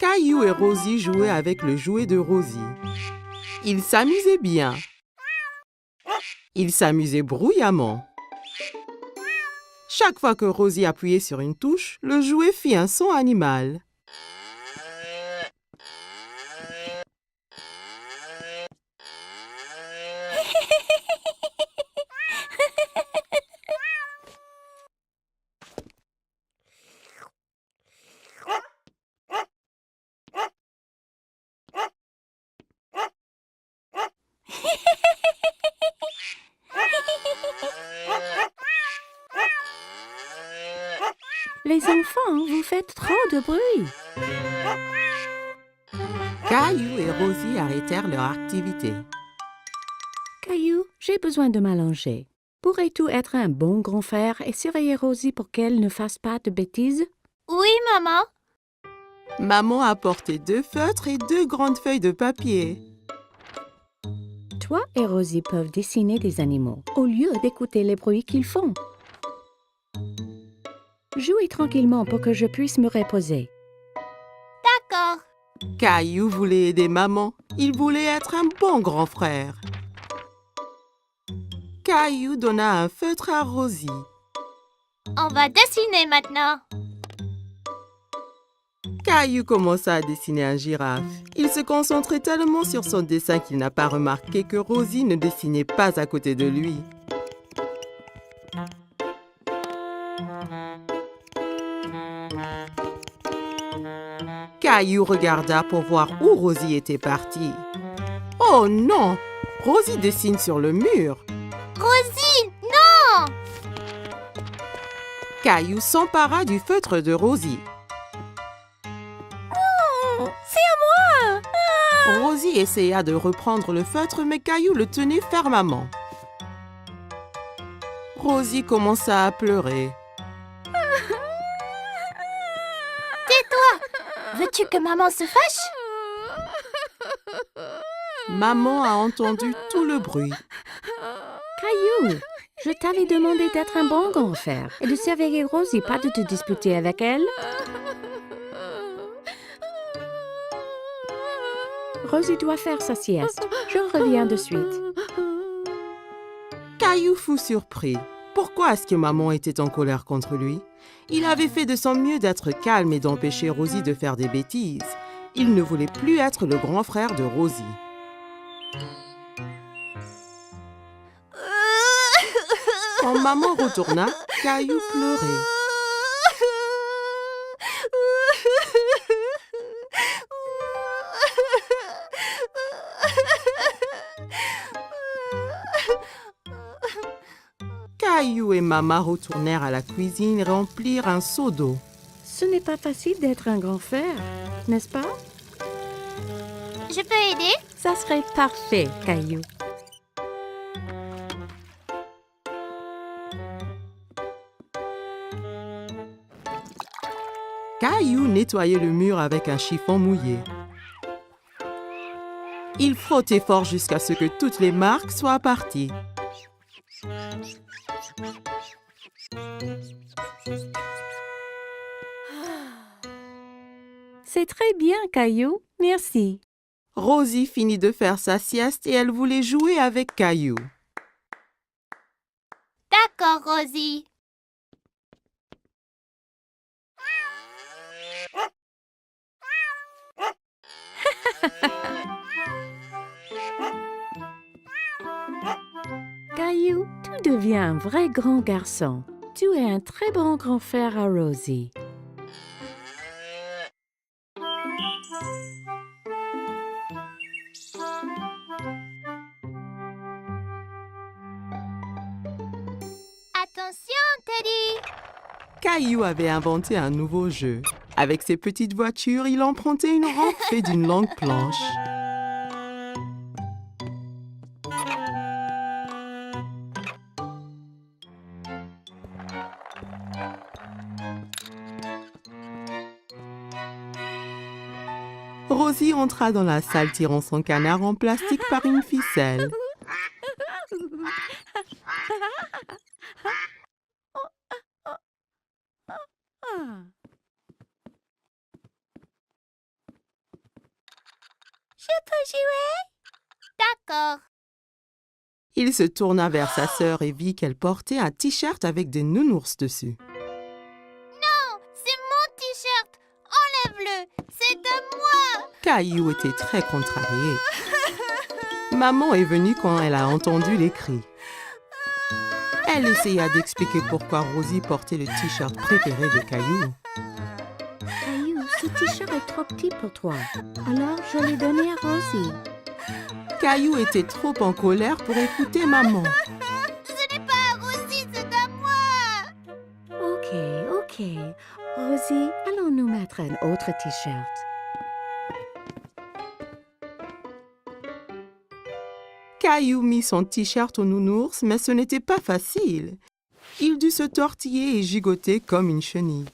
Caillou et Rosie jouaient avec le jouet de Rosie. Ils s'amusaient bien. Ils s'amusaient bruyamment. Chaque fois que Rosie appuyait sur une touche, le jouet fit un son animal. Les enfants, vous faites trop de bruit. Caillou et Rosie arrêtèrent leur activité. Caillou, j'ai besoin de m'allonger. Pourrais-tu être un bon grand frère et surveiller Rosie pour qu'elle ne fasse pas de bêtises? Oui, maman. Maman apportait 2 feutres et 2 grandes feuilles de papier. Toi et Rosie peuvent dessiner des animaux au lieu d'écouter les bruits qu'ils font. Jouez tranquillement pour que je puisse me reposer. D'accord. Caillou voulait aider maman. Il voulait être un bon grand frère. Caillou donna un feutre à Rosie. On va dessiner maintenant. Caillou commença à dessiner un girafe. Il se concentrait tellement sur son dessin qu'il n'a pas remarqué que Rosie ne dessinait pas à côté de lui. Caillou regarda pour voir où Rosie était partie. Oh non! Rosie dessine sur le mur. Rosie, non! Caillou s'empara du feutre de Rosie. C'est à moi! Rosie essaya de reprendre le feutre, mais Caillou le tenait fermement. Rosie commença à pleurer. Tais-toi! Veux-tu que maman se fâche? Maman a entendu tout le bruit. Caillou, je t'avais demandé d'être un bon grand frère et de surveiller Rosie, pas de te disputer avec elle. Rosie doit faire sa sieste. Je reviens de suite. Caillou fut surpris. Pourquoi est-ce que maman était en colère contre lui? Il avait fait de son mieux d'être calme et d'empêcher Rosie de faire des bêtises. Il ne voulait plus être le grand frère de Rosie. Quand maman retourna, Caillou pleurait. Caillou et maman retournèrent à la cuisine et remplirent un seau d'eau. Ce n'est pas facile d'être un grand frère, n'est-ce pas? Je peux aider? Ça serait parfait, Caillou. Caillou nettoyait le mur avec un chiffon mouillé. Il frottait fort jusqu'à ce que toutes les marques soient parties. C'est très bien, Caillou. Merci. Rosie finit de faire sa sieste et elle voulait jouer avec Caillou. D'accord, Rosie. Caillou, tu deviens un vrai grand garçon. Tu es un très bon grand frère à Rosie. Attention, Teddy. Caillou avait inventé un nouveau jeu. Avec ses petites voitures, il empruntait une rampe faite d'une longue planche. Rosie entra dans la salle tirant son canard en plastique par une ficelle. peux jouer? D'accord. Il se tourna vers sa sœur et vit qu'elle portait un t-shirt avec des nounours dessus. Non, c'est mon t-shirt. Enlève-le. C'est de moi. Caillou était très contrarié. Maman est venue quand elle a entendu les cris. Elle essaya d'expliquer pourquoi Rosie portait le t-shirt préféré de Caillou. Caillou, ce t-shirt est trop petit pour toi. Alors, je l'ai donné à Rosie. Caillou était trop en colère pour écouter maman. Ce n'est pas à Rosie, c'est à moi. Ok. Rosie, allons nous mettre un autre t-shirt. Caillou mit son t-shirt au nounours, mais ce n'était pas facile. Il dut se tortiller et gigoter comme une chenille.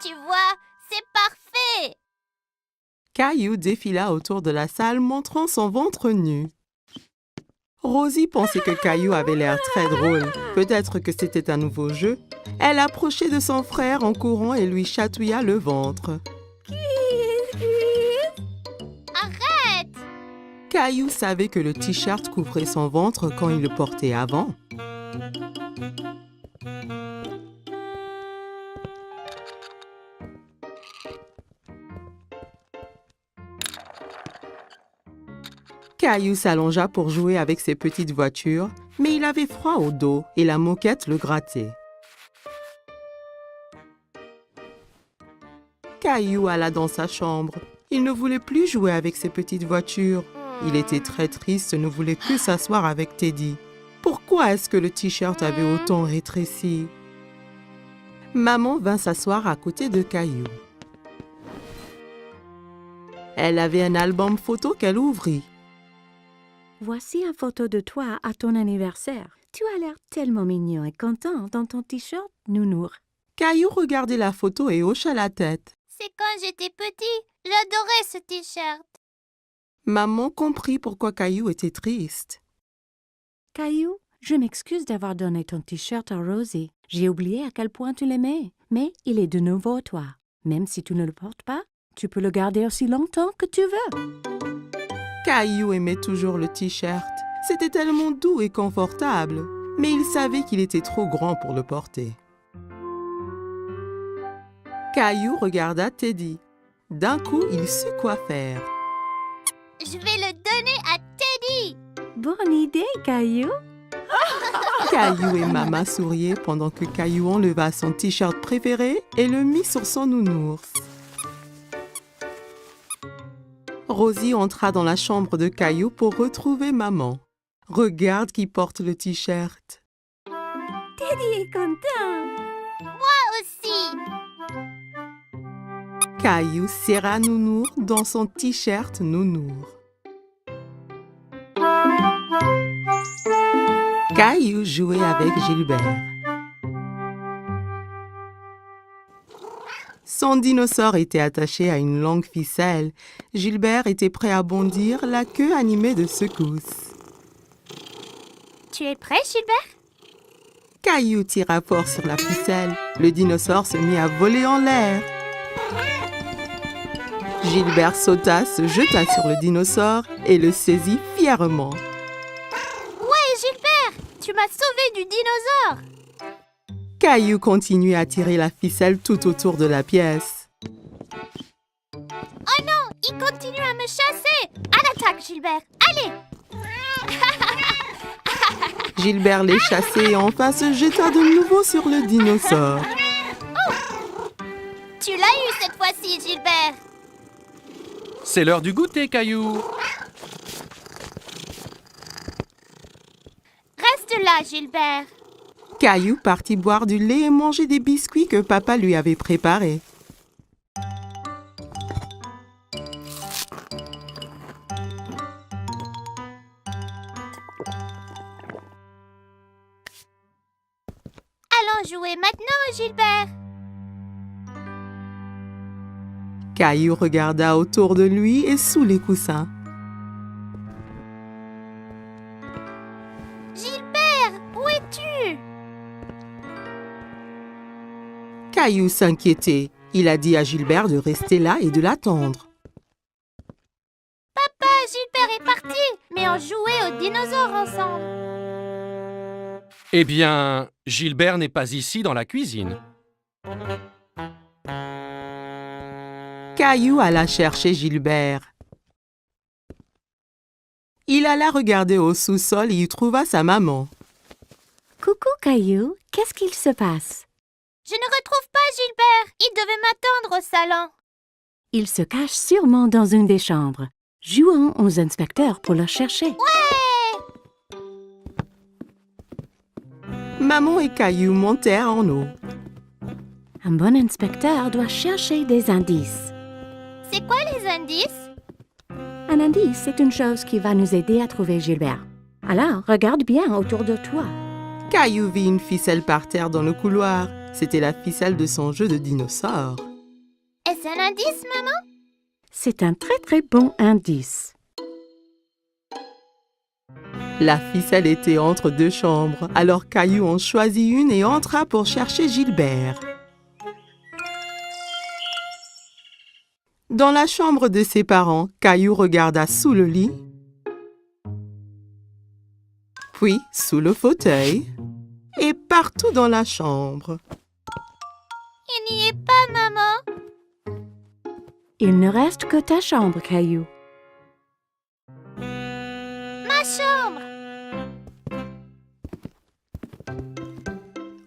Tu vois, c'est parfait. Caillou défila autour de la salle montrant son ventre nu. Rosie pensait que Caillou avait l'air très drôle. Peut-être que c'était un nouveau jeu. Elle approchait de son frère en courant et lui chatouilla le ventre. Arrête. Caillou savait que le t-shirt couvrait son ventre quand il le portait avant. Caillou s'allongea pour jouer avec ses petites voitures, mais il avait froid au dos et la moquette le grattait. Caillou alla dans sa chambre. Il ne voulait plus jouer avec ses petites voitures. Il était très triste et ne voulait plus s'asseoir avec Teddy. Pourquoi est-ce que le t-shirt avait autant rétréci? Maman vint s'asseoir à côté de Caillou. Elle avait un album photo qu'elle ouvrit. Voici une photo de toi à ton anniversaire. Tu as l'air tellement mignon et content dans ton t-shirt nounours. Caillou regardait la photo et hocha la tête. C'est quand j'étais petit. J'adorais ce t-shirt. Maman comprit pourquoi Caillou était triste. Caillou, je m'excuse d'avoir donné ton t-shirt à Rosie. J'ai oublié à quel point tu l'aimais, mais il est de nouveau à toi. Même si tu ne le portes pas, tu peux le garder aussi longtemps que tu veux. Caillou aimait toujours le t-shirt. C'était tellement doux et confortable, mais il savait qu'il était trop grand pour le porter. Caillou regarda Teddy. D'un coup, il sut quoi faire. Je vais le donner à Teddy. Bonne idée, Caillou. Caillou et Maman souriaient pendant que Caillou enleva son t-shirt préféré et le mit sur son nounours. Rosie entra dans la chambre de Caillou pour retrouver maman. Regarde qui porte le t-shirt. Teddy est content. Aussi. Caillou serra Nounours dans son t-shirt Nounours. Caillou jouait avec Gilbert. Son dinosaure était attaché à une longue ficelle. Gilbert était prêt à bondir, la queue animée de secousses. Tu es prêt, Gilbert? Caillou tira fort sur la ficelle. Le dinosaure se mit à voler en l'air. Gilbert sauta, se jeta sur le dinosaure et le saisit fièrement. Ouais, Gilbert, tu m'as sauvé du dinosaure. Caillou continuait à tirer la ficelle tout autour de la pièce. Oh non, il continue à me chasser. À l'attaque, Gilbert. Allez. Gilbert les chassait et enfin se jeta de nouveau sur le dinosaure. Tu l'as eu cette fois-ci, Gilbert. C'est l'heure du goûter, Caillou. Reste là, Gilbert. Caillou partit boire du lait et manger des biscuits que papa lui avait préparés. Allons jouer maintenant, Gilbert. Caillou regarda autour de lui et sous les coussins. Gilbert, où es-tu? Caillou s'inquiétait. Il a dit à Gilbert de rester là et de l'attendre. Papa, Gilbert est parti, mais on jouait aux dinosaures ensemble. Eh bien, Gilbert n'est pas ici dans la cuisine. Caillou alla chercher Gilbert. Il alla regarder au sous-sol et y trouva sa maman. Coucou, Caillou. Qu'est-ce qu'il se passe? Je ne retrouve pas Gilbert. Il devait m'attendre au salon. Il se cache sûrement dans une des chambres. Jouons aux inspecteurs pour le chercher. Maman et Caillou montèrent en haut. Un bon inspecteur doit chercher des indices. C'est quoi les indices? Un indice, c'est une chose qui va nous aider à trouver Gilbert. Alors, regarde bien autour de toi. Caillou vit une ficelle par terre dans le couloir. C'était la ficelle de son jeu de dinosaure. Est-ce un indice, maman? C'est un très très bon indice. La ficelle était entre deux chambres, alors Caillou en choisit une et entra pour chercher Gilbert. Dans la chambre de ses parents, Caillou regarda sous le lit, puis sous le fauteuil et partout dans la chambre. Il n'y est pas, maman. Il ne reste que ta chambre, Caillou. Ma chambre.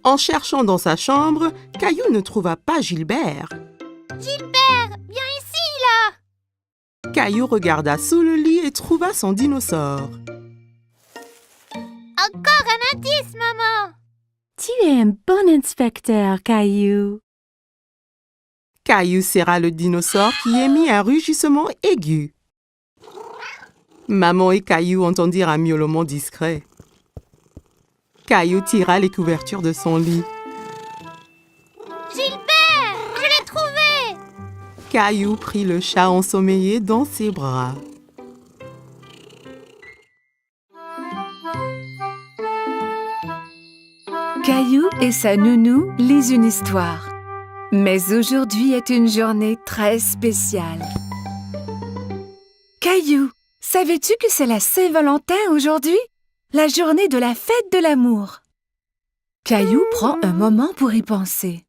En cherchant dans sa chambre, Caillou ne trouva pas Gilbert. Gilbert, viens ici, là. Caillou regarda sous le lit et trouva son dinosaure. Encore un indice, maman. Tu es un bon inspecteur, Caillou. Caillou serra le dinosaure qui émit un rugissement aigu. Maman et Caillou entendirent un miaulement discret. Caillou tira les couvertures de son lit. Gilbert, je l'ai trouvé. Caillou prit le chat ensommeillé dans ses bras. Caillou et sa nounou lisent une histoire. Mais aujourd'hui est une journée très spéciale. Caillou, savais-tu que c'est la Saint-Valentin aujourd'hui? La journée de la fête de l'amour. Caillou prend un moment pour y penser.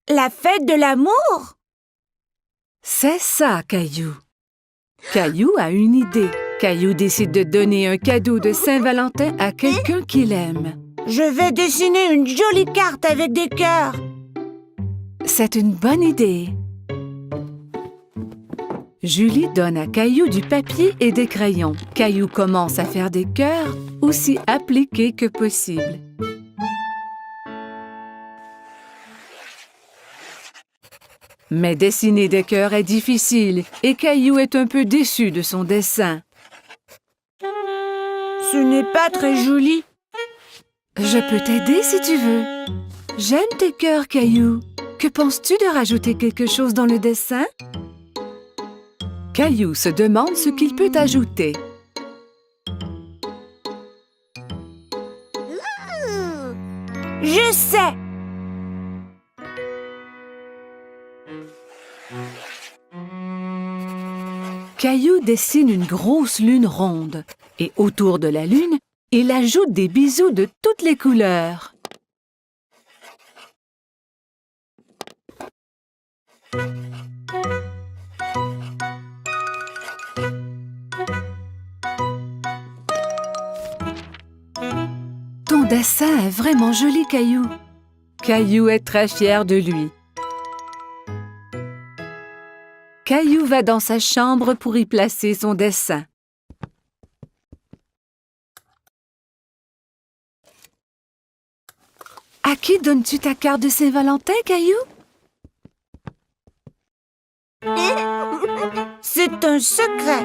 La fête de l'amour? C'est ça, Caillou. Caillou a une idée. Caillou décide de donner un cadeau de Saint-Valentin à quelqu'un qu'il aime. Je vais dessiner une jolie carte avec des cœurs. C'est une bonne idée. Julie donne à Caillou du papier et des crayons. Caillou commence à faire des cœurs aussi appliqués que possible. Mais dessiner des cœurs est difficile et Caillou est un peu déçu de son dessin. Ce n'est pas très joli. Je peux t'aider si tu veux. J'aime tes cœurs, Caillou. Que penses-tu de rajouter quelque chose dans le dessin? Caillou se demande ce qu'il peut ajouter. Je sais. Caillou dessine une grosse lune ronde et autour de la lune, il ajoute des bisous de toutes les couleurs. Ton dessin est vraiment joli, Caillou. Caillou est très fier de lui. Caillou va dans sa chambre pour y placer son dessin. À qui donnes-tu ta carte de Saint-Valentin, Caillou? C'est un secret.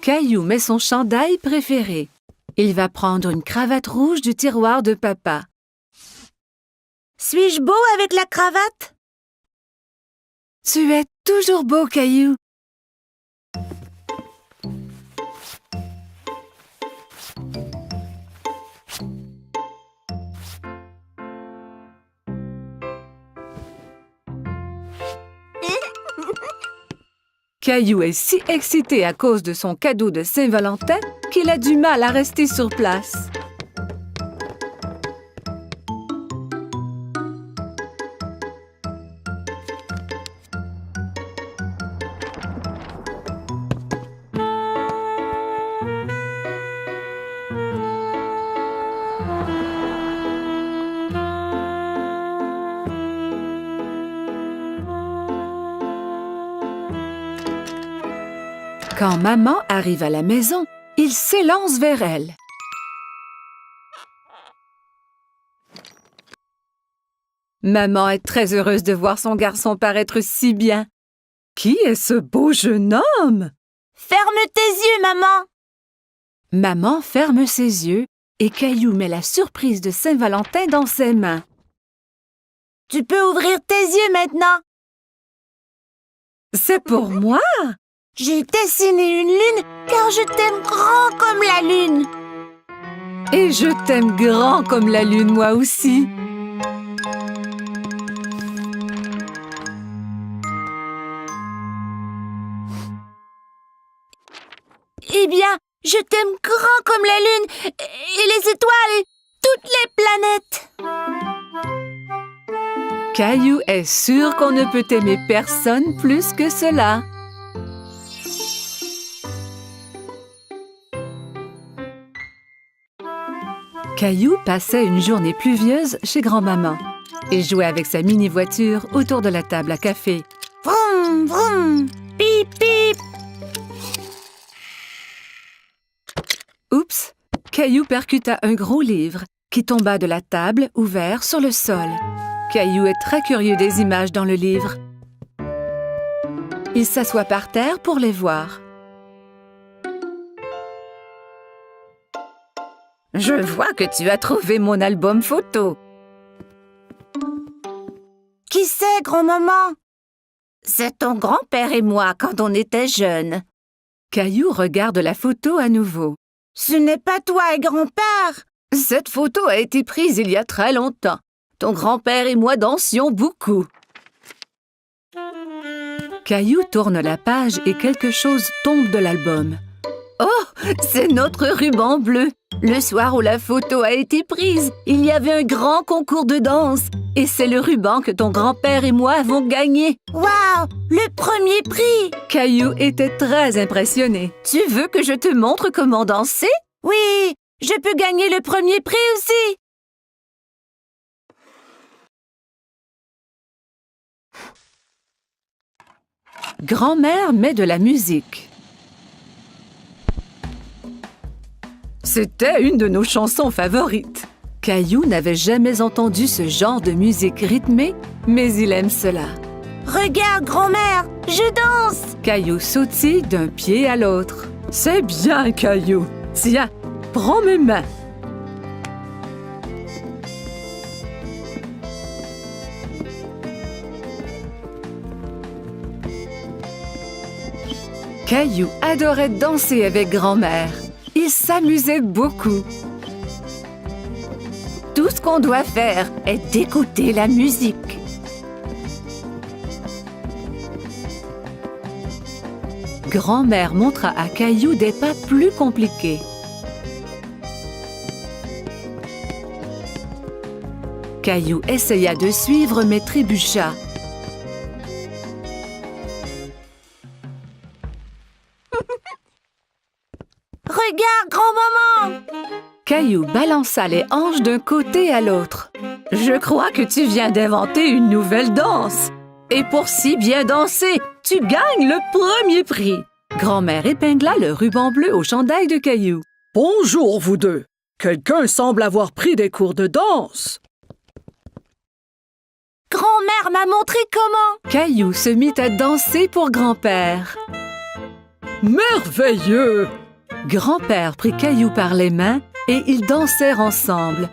Caillou met son chandail préféré. Il va prendre une cravate rouge du tiroir de papa. Suis-je beau avec la cravate? Tu es toujours beau, Caillou. Caillou est si excité à cause de son cadeau de Saint-Valentin qu'il a du mal à rester sur place. Quand maman arrive à la maison, il s'élance vers elle. Maman est très heureuse de voir son garçon paraître si bien. Qui est ce beau jeune homme? Ferme tes yeux, maman. Maman ferme ses yeux et Caillou met la surprise de Saint-Valentin dans ses mains. Tu peux ouvrir tes yeux maintenant. C'est pour moi? J'ai dessiné une lune car je t'aime grand comme la lune. Et je t'aime grand comme la lune, moi aussi. Eh bien, je t'aime grand comme la lune et les étoiles et toutes les planètes. Caillou est sûr qu'on ne peut aimer personne plus que cela. Caillou passait une journée pluvieuse chez grand-maman et jouait avec sa mini-voiture autour de la table à café. Vroom, vroom, pip, pip. Oups! Caillou percuta un gros livre qui tomba de la table ouvert sur le sol. Caillou est très curieux des images dans le livre. Il s'assoit par terre pour les voir. Je vois que tu as trouvé mon album photo. Qui c'est, grand-maman? C'est ton grand-père et moi quand on était jeunes. Caillou regarde la photo à nouveau. Ce n'est pas toi et grand-père. Cette photo a été prise il y a très longtemps. Ton grand-père et moi dansions beaucoup. Caillou tourne la page et quelque chose tombe de l'album. Oh, c'est notre ruban bleu. Le soir où la photo a été prise, il y avait un grand concours de danse. Et c'est le ruban que ton grand-père et moi avons gagné. Waouh, le premier prix! Caillou était très impressionné. Tu veux que je te montre comment danser? Oui, je peux gagner le premier prix aussi. Grand-mère met de la musique. C'était une de nos chansons favorites. Caillou n'avait jamais entendu ce genre de musique rythmée, mais il aime cela. Regarde, grand-mère, je danse. Caillou sautille d'un pied à l'autre. C'est bien, Caillou. Tiens, prends mes mains. Caillou adorait danser avec grand-mère. Il s'amusait beaucoup. Tout ce qu'on doit faire est d'écouter la musique. Grand-mère montra à Caillou des pas plus compliqués. Caillou essaya de suivre mais trébucha. Regarde, grand-maman. Caillou balança les hanches d'un côté à l'autre. Je crois que tu viens d'inventer une nouvelle danse. Et pour si bien danser, tu gagnes le premier prix. Grand-mère épingla le ruban bleu au chandail de Caillou. Bonjour, vous deux. Quelqu'un semble avoir pris des cours de danse. Grand-mère m'a montré comment. Caillou se mit à danser pour grand-père. Merveilleux! Grand-père prit Caillou par les mains et ils dansèrent ensemble.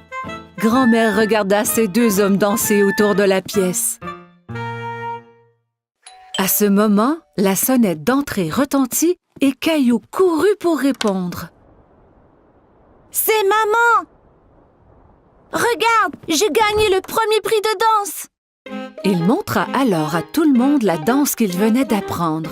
Grand-mère regarda ces deux hommes danser autour de la pièce. À ce moment, la sonnette d'entrée retentit et Caillou courut pour répondre. C'est maman. Regarde, j'ai gagné le premier prix de danse. Il montra alors à tout le monde la danse qu'il venait d'apprendre.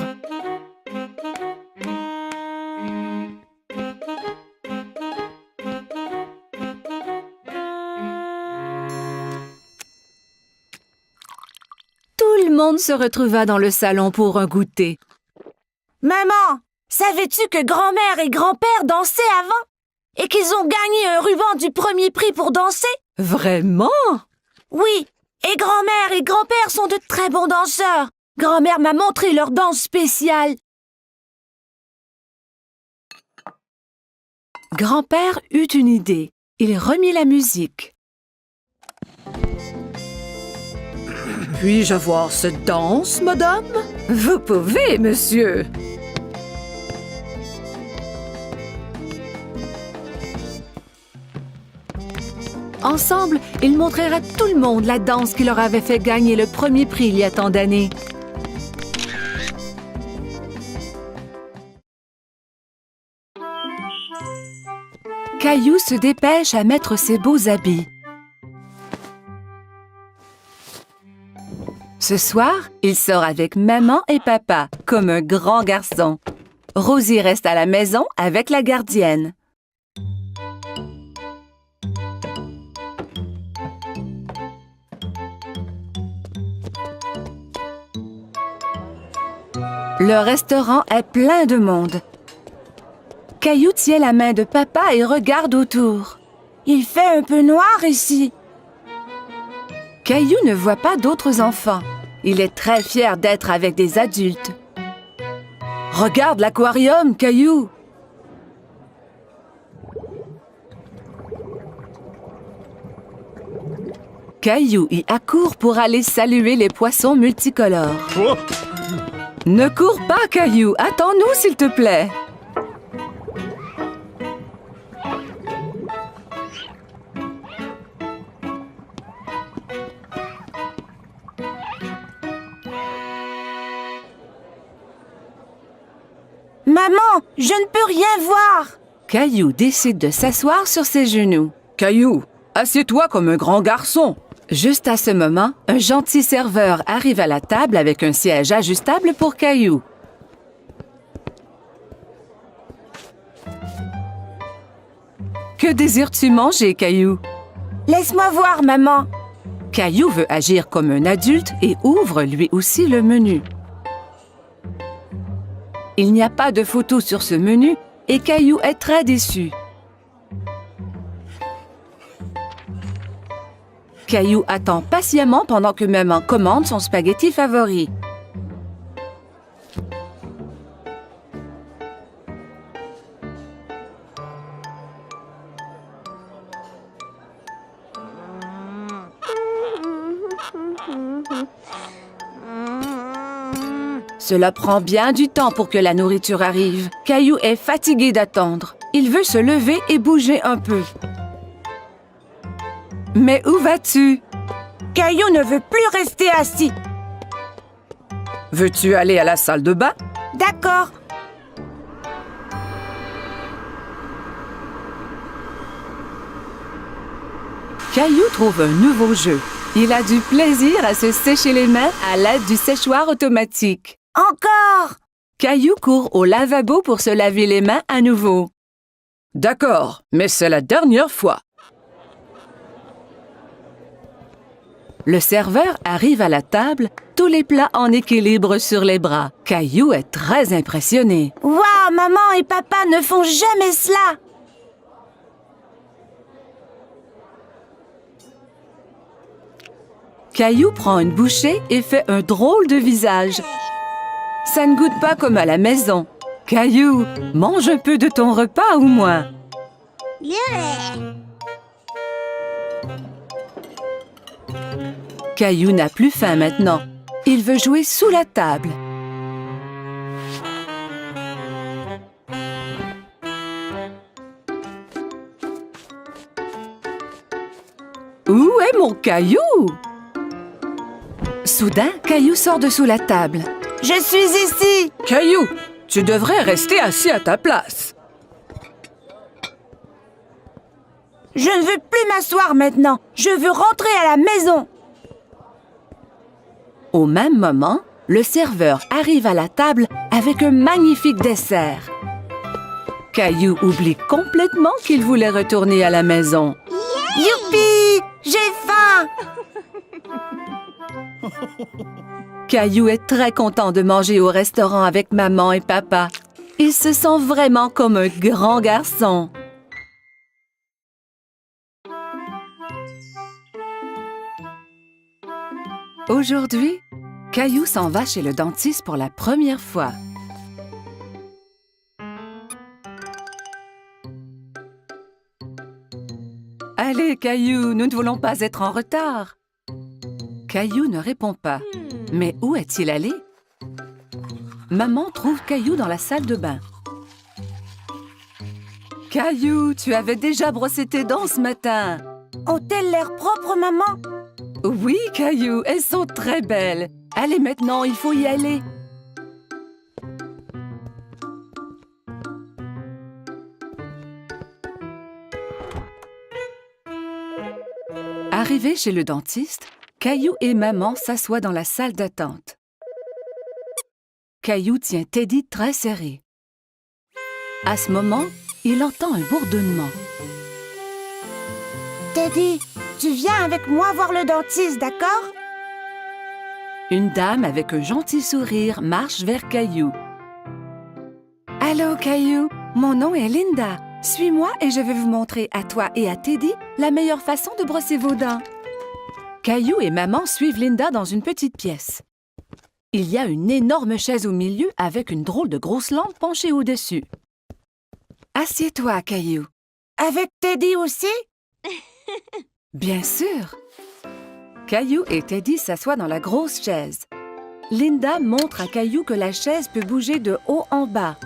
le monde se retrouva dans le salon pour un goûter. Maman, savais-tu que grand-mère et grand-père dansaient avant? Et qu'ils ont gagné un ruban du premier prix pour danser? Vraiment? Oui, et grand-mère et grand-père sont de très bons danseurs. Grand-mère m'a montré leur danse spéciale. Grand-père eut une idée. Il remit la musique. Puis-je avoir cette danse, madame? Vous pouvez, monsieur. Ensemble, ils montrèrent à tout le monde la danse qui leur avait fait gagner le premier prix il y a tant d'années. Caillou se dépêche à mettre ses beaux habits. Ce soir, il sort avec maman et papa, comme un grand garçon. Rosie reste à la maison avec la gardienne. Le restaurant est plein de monde. Caillou tient la main de papa et regarde autour. Il fait un peu noir ici. Caillou ne voit pas d'autres enfants. Il est très fier d'être avec des adultes. Regarde l'aquarium, Caillou! Caillou y accourt pour aller saluer les poissons multicolores. Oh! Ne cours pas, Caillou! Attends-nous, s'il te plaît! Maman, je ne peux rien voir. Caillou décide de s'asseoir sur ses genoux. Caillou, assieds-toi comme un grand garçon. Juste à ce moment, un gentil serveur arrive à la table avec un siège ajustable pour Caillou. Que désires-tu manger, Caillou? Laisse-moi voir, maman. Caillou veut agir comme un adulte et ouvre lui aussi le menu. Il n'y a pas de photo sur ce menu et Caillou est très déçu. Caillou attend patiemment pendant que maman commande son spaghetti favori. Cela prend bien du temps pour que la nourriture arrive. Caillou est fatigué d'attendre. Il veut se lever et bouger un peu. Mais où vas-tu? Caillou ne veut plus rester assis. Veux-tu aller à la salle de bain? D'accord. Caillou trouve un nouveau jeu. Il a du plaisir à se sécher les mains à l'aide du séchoir automatique. Encore. Caillou court au lavabo pour se laver les mains à nouveau. D'accord, mais c'est la dernière fois. Le serveur arrive à la table, tous les plats en équilibre sur les bras. Caillou est très impressionné. Waouh, maman et papa ne font jamais cela. Caillou prend une bouchée et fait un drôle de visage. Ça ne goûte pas comme à la maison. Caillou, mange un peu de ton repas au moins. Caillou n'a plus faim maintenant. Il veut jouer sous la table. Où est mon Caillou? Soudain, Caillou sort de sous la table. Je suis ici. Caillou, tu devrais rester assis à ta place. Je ne veux plus m'asseoir maintenant. Je veux rentrer à la maison. Au même moment, le serveur arrive à la table avec un magnifique dessert. Caillou oublie complètement qu'il voulait retourner à la maison. Youpi! J'ai faim. Caillou est très content de manger au restaurant avec maman et papa. Il se sent vraiment comme un grand garçon. Aujourd'hui, Caillou s'en va chez le dentiste pour la première fois. Allez, Caillou, nous ne voulons pas être en retard. Caillou ne répond pas. Mais où est-il allé? Maman trouve Caillou dans la salle de bain. Caillou, tu avais déjà brossé tes dents ce matin. Ont-elles l'air propres, maman? Oui, Caillou, elles sont très belles. Allez maintenant, il faut y aller. Arrivé chez le dentiste, Caillou et maman s'assoient dans la salle d'attente. Caillou tient Teddy très serré. À ce moment, il entend un bourdonnement. Teddy, tu viens avec moi voir le dentiste, d'accord? Une dame avec un gentil sourire marche vers Caillou. Allô, Caillou, mon nom est Linda. Suis-moi et je vais vous montrer à toi et à Teddy la meilleure façon de brosser vos dents. Caillou et maman suivent Linda dans une petite pièce. Il y a une énorme chaise au milieu avec une drôle de grosse lampe penchée au-dessus. Assieds-toi, Caillou. Avec Teddy aussi? Bien sûr. Caillou et Teddy s'assoient dans la grosse chaise. Linda montre à Caillou que la chaise peut bouger de haut en bas.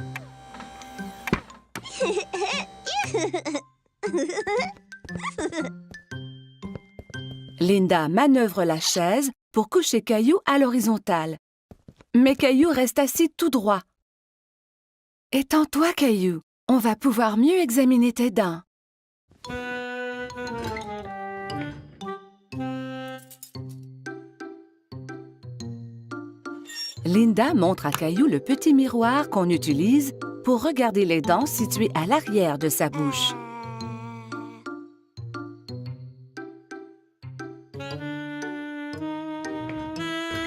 Linda manœuvre la chaise pour coucher Caillou à l'horizontale. Mais Caillou reste assis tout droit. Étends-toi, Caillou. On va pouvoir mieux examiner tes dents. Linda montre à Caillou le petit miroir qu'on utilise pour regarder les dents situées à l'arrière de sa bouche.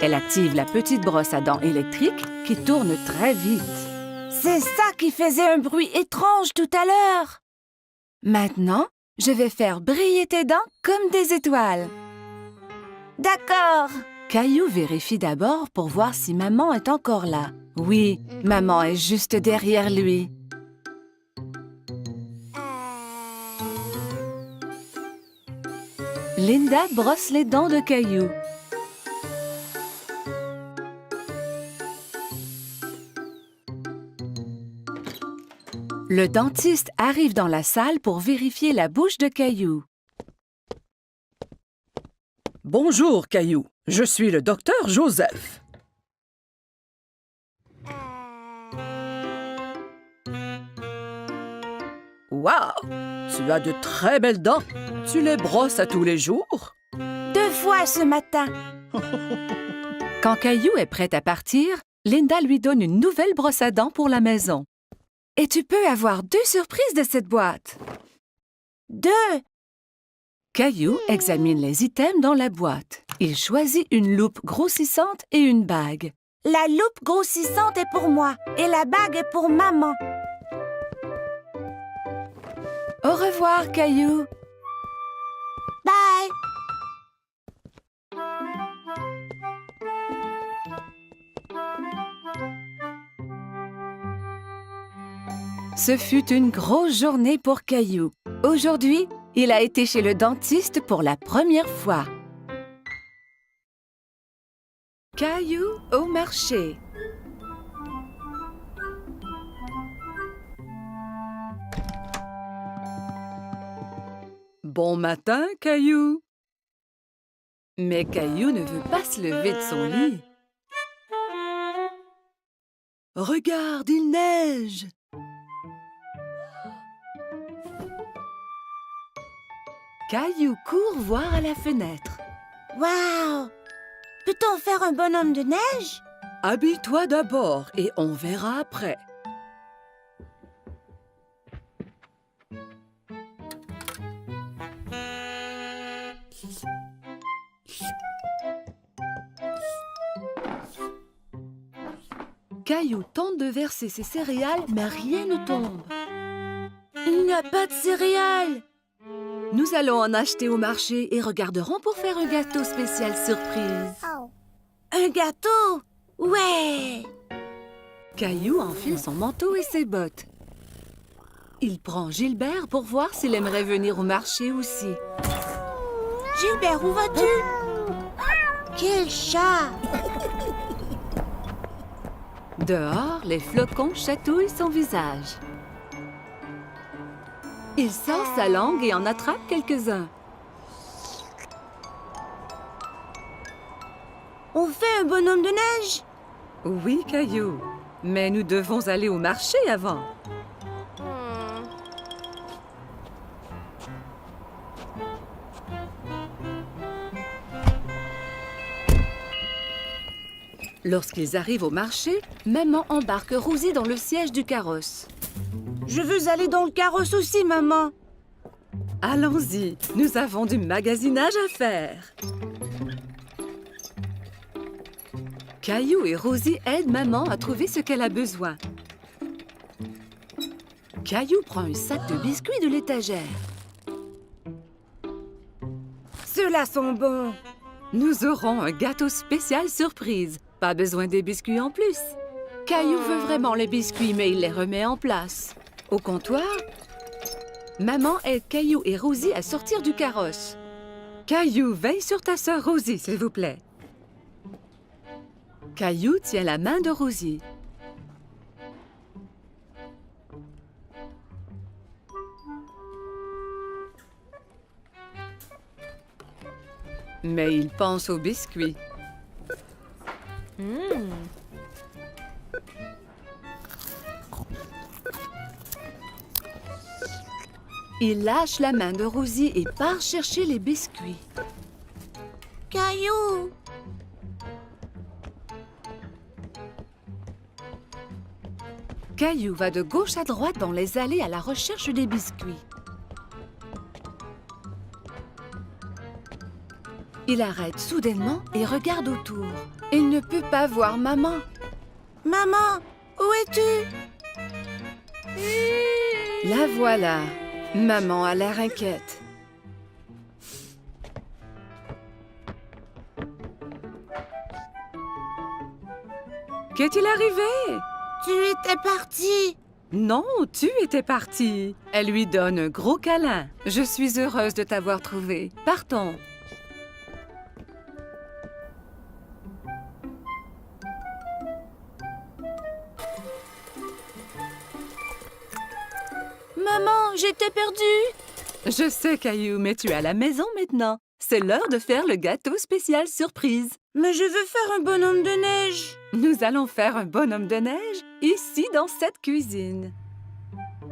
Elle active la petite brosse à dents électrique qui tourne très vite. C'est ça qui faisait un bruit étrange tout à l'heure. Maintenant, je vais faire briller tes dents comme des étoiles. D'accord. Caillou vérifie d'abord pour voir si maman est encore là. Oui, maman est juste derrière lui. Linda brosse les dents de Caillou. Le dentiste arrive dans la salle pour vérifier la bouche de Caillou. Bonjour, Caillou. Je suis le docteur Joseph. Wow! Tu as de très belles dents. Tu les brosses à tous les jours? 2 fois ce matin. Quand Caillou est prêt à partir, Linda lui donne une nouvelle brosse à dents pour la maison. Et tu peux avoir 2 surprises de cette boîte. 2. Caillou examine les items dans la boîte. Il choisit une loupe grossissante et une bague. La loupe grossissante est pour moi et la bague est pour maman. Au revoir, Caillou. Bye. Ce fut une grosse journée pour Caillou. Aujourd'hui, il a été chez le dentiste pour la première fois. Caillou au marché. Bon matin, Caillou. Mais Caillou ne veut pas se lever de son lit. Regarde, il neige. Caillou court voir à la fenêtre. Wow! Peut-on faire un bonhomme de neige? Habille-toi d'abord et on verra après. Caillou tente de verser ses céréales, mais rien ne tombe. Il n'y a pas de céréales. Nous allons en acheter au marché et regarderons pour faire un gâteau spécial surprise. Un gâteau? Ouais! Caillou enfile son manteau et ses bottes. Il prend Gilbert pour voir s'il aimerait venir au marché aussi. Gilbert, où vas-tu? Quel chat! Dehors, les flocons chatouillent son visage. Il sort sa langue et en attrape quelques-uns. On fait un bonhomme de neige? Oui, Caillou, mais nous devons aller au marché avant. Lorsqu'ils arrivent au marché, maman embarque Rosie dans le siège du carrosse. Je veux aller dans le carrosse aussi, maman. Allons-y, nous avons du magasinage à faire. Caillou et Rosie aident maman à trouver ce qu'elle a besoin. Caillou prend un sac de biscuits de l'étagère. Ceux-là sont bons. Nous aurons un gâteau spécial surprise. Pas besoin des biscuits en plus. Caillou veut vraiment les biscuits, mais il les remet en place. Au comptoir, maman aide Caillou et Rosie à sortir du carrosse. Caillou, veille sur ta sœur Rosie, s'il vous plaît. Caillou tient la main de Rosie. Mais il pense aux biscuits. Il lâche la main de Rosie et part chercher les biscuits. Caillou! Caillou va de gauche à droite dans les allées à la recherche des biscuits. Il arrête soudainement et regarde autour. Il ne peut pas voir maman. Maman, où es-tu? La voilà. Maman a l'air inquiète. Qu'est-il arrivé? Tu étais partie. Non, tu étais partie. Elle lui donne un gros câlin. Je suis heureuse de t'avoir trouvé. Partons. Maman, j'étais perdue. Je sais, Caillou, mais tu es à la maison maintenant. C'est l'heure de faire le gâteau spécial surprise. Mais je veux faire un bonhomme de neige. Nous allons faire un bonhomme de neige ici dans cette cuisine.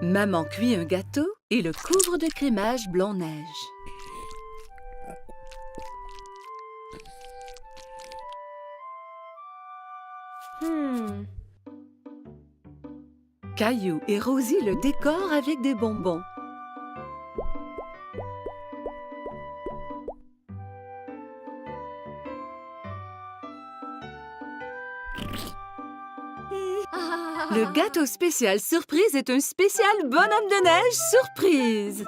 Maman cuit un gâteau et le couvre de crémage blanc-neige. Caillou et Rosie le décorent avec des bonbons. Le gâteau spécial surprise est un spécial bonhomme de neige surprise.